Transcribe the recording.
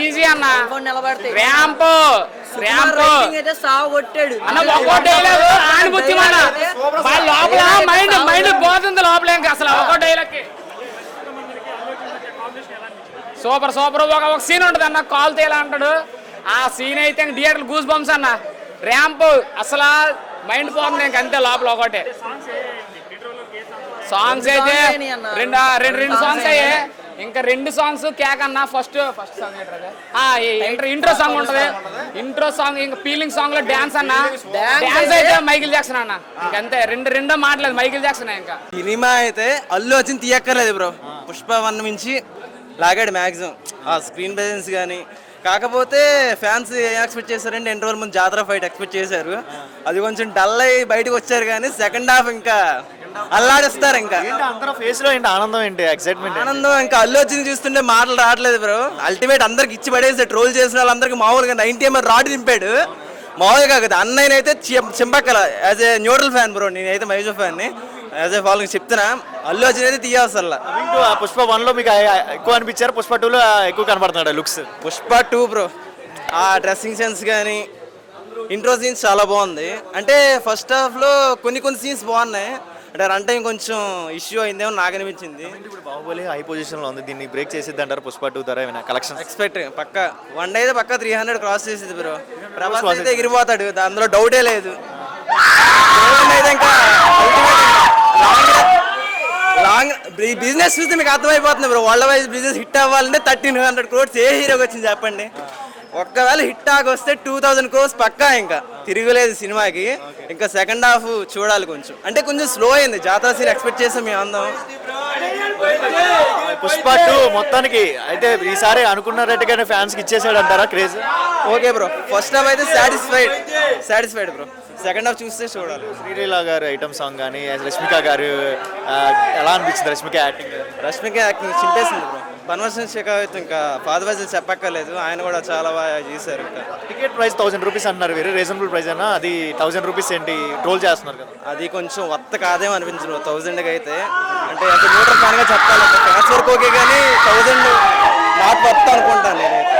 Easy అన్న. Ramp కొట్టాడు అన్న ఒక్కో డైలాగ్ ఆనిముత్తి మన లోపల మైండ్ పోతుంది లోపల ఇంకా అసలు ఒక్కో డైలాగ్ సూపర్ ఒక సీన్ ఉంటుంది అన్న, కాల్ తేలా అంటాడు. ఆ సీన్ అయితే థియేటర్ గూస్ బంప్స్ అన్న. ర్యాంప్ అసలు మైండ్ పోతుంది ఇంక అంతే లోపల ఒకటే. సాంగ్స్ అయితే రెండు సాంగ్స్ అయ్యే, ఇంకా 2 సాంగ్స్ కేక్ అన్న. ఫస్ట్ సాంగ్ ఇంట్రో సాంగ్ ఉంటది. ఇంట్రో సాంగ్ ఇంకా ఫీలింగ్ సాంగ్ లో డాన్స్ అన్న. డాన్స్ అయితే మైకిల్ జాక్సన్ అన్న. ఇంకంతే రెండో మాటలేదు మైకిల్ జాక్సన్. ఇంకా సినిమా అయితే అల్లు అర్జున్ తీయక్కర్లేదు బ్రో. పుష్ప 1 నుంచి లాగాడు మ్యాక్సిమం ఆ స్క్రీన్ ప్రెజెన్స్ కానీ. కాకపోతే ఫ్యాన్స్ ఏం ఎక్స్పెక్ట్ చేశారంటే 2 రోజుల ముందు జాతర ఫైట్ ఎక్స్పెక్ట్ చేశారు. అది కొంచెం డల్ అయ్యి బయటకు వచ్చారు కానీ సెకండ్ హాఫ్ ఇంకా అల్లాడిస్తారు. ఇంకా అందరూ ఫేస్ లో ఏంటి ఆనందం, ఏంటి ఎక్సైట్మెంట్, ఆనందం. ఇంకా అల్లు అర్జున్ చూస్తుంటే మాటలు రావట్లేదు బ్రో. అల్టిమేట్ అందరికి ఇచ్చి పడేసి ట్రోల్ చేసిన వాళ్ళందరికీ మామూలుగా 90 ఎంఎల్ రాడ్ నింపాడు. మామూలుగా కదా అన్నయ్యనైతే చింపక్కల. As a neutral fan bro, నేనైతే మైజో ఫ్యాన్ని. యాజ్ ఏ ఫాలోయింగ్ చెప్తున్నా, అల్లు అర్జున్ అయితే తీయవసల్లా. పుష్ప 1 లో మీకు ఎక్కువ అనిపించారు, పుష్ప 2 లో ఎక్కువ కనపడుతున్నాడు లుక్స్? పుష్ప 2 బ్రో, ఆ డ్రెస్సింగ్ సెన్స్ కానీ ఇంట్రో సీన్స్ చాలా బాగుంది. అంటే ఫస్ట్ హాఫ్ లో కొన్ని సీన్స్ బాగున్నాయి. అంటే రన్ టైం కొంచెం ఇష్యూ అయిందేమో నాకు అనిపించింది. ఇప్పుడు బాహుబలి హై పొజిషన్ లో ఉంది, దీన్ని బ్రేక్ చేసేది అంటారు పుష్ప 2 ద్వారా ఏమైనా కలెక్షన్ ఎక్స్పెక్ట్? పక్క 1 డే అయితే పక్క 300 క్రాస్ చేసేది బ్రో. ప్రభాస్ అయితే ఎగిరిపోతాడు, అందులో డౌటే లేదు. అయితే ఇంకా లాంగ్ బిజినెస్ చూస్తే మీకు అర్థమైపోతుంది bro. World wise business hit అవ్వాలంటే 1300 crores ఏ హీరోకి వచ్చింది చెప్పండి? ఒక్కవేళ హిట్ ఆగి వస్తే 2000 crores పక్కా. ఇంకా తిరగలేదు సినిమాకి. ఇంకా సెకండ్ హాఫ్ చూడాలి కొంచెం. అంటే కొంచెం స్లో అయింది. జాతర సీన్ ఎక్స్పెక్ట్ చేసాం మేము అందరం. పుష్ప 2 మొత్తానికి అయితే ఈసారి అనుకున్న రేటుగానే ఫ్యాన్స్ కి ఇచ్చేసాడు అంటారా craze? Okay bro, first half అయితే సాటిస్ఫైడ్ బ్రో. సెకండ్ హాఫ్ చూస్తే చూడాలి. శ్రీలీలా గారు ఐటమ్ సాంగ్ కానీ, రష్మిక గారు ఎలా అనిపించింది? Rashmika acting చింపేసింది bro. బన్వర్షన్ షెకావత్ ఇంకా పాదవజలు చెప్పక్కర్లేదు, ఆయన కూడా చాలా బాగా చేశారు. ఇంకా టికెట్ ప్రైస్ 1000 రూపీస్ అంటున్నారు, వెరీ రీజనబుల్ ప్రైస్ అన్న. అది 1000 రూపీస్ ఏంటి ట్రోల్ చేస్తున్నారు కదా? అది కొంచెం వర్త్ కాదేమో అనిపించదు 1000కి అయితే. అంటే అసలు న్యూట్రల్ ఫ్యాన్గా చెప్పాలంటే ఫ్యాన్స్ వరకు ఓకే కానీ 1000 నాట్ వర్త్ అనుకుంటాను నేనైతే.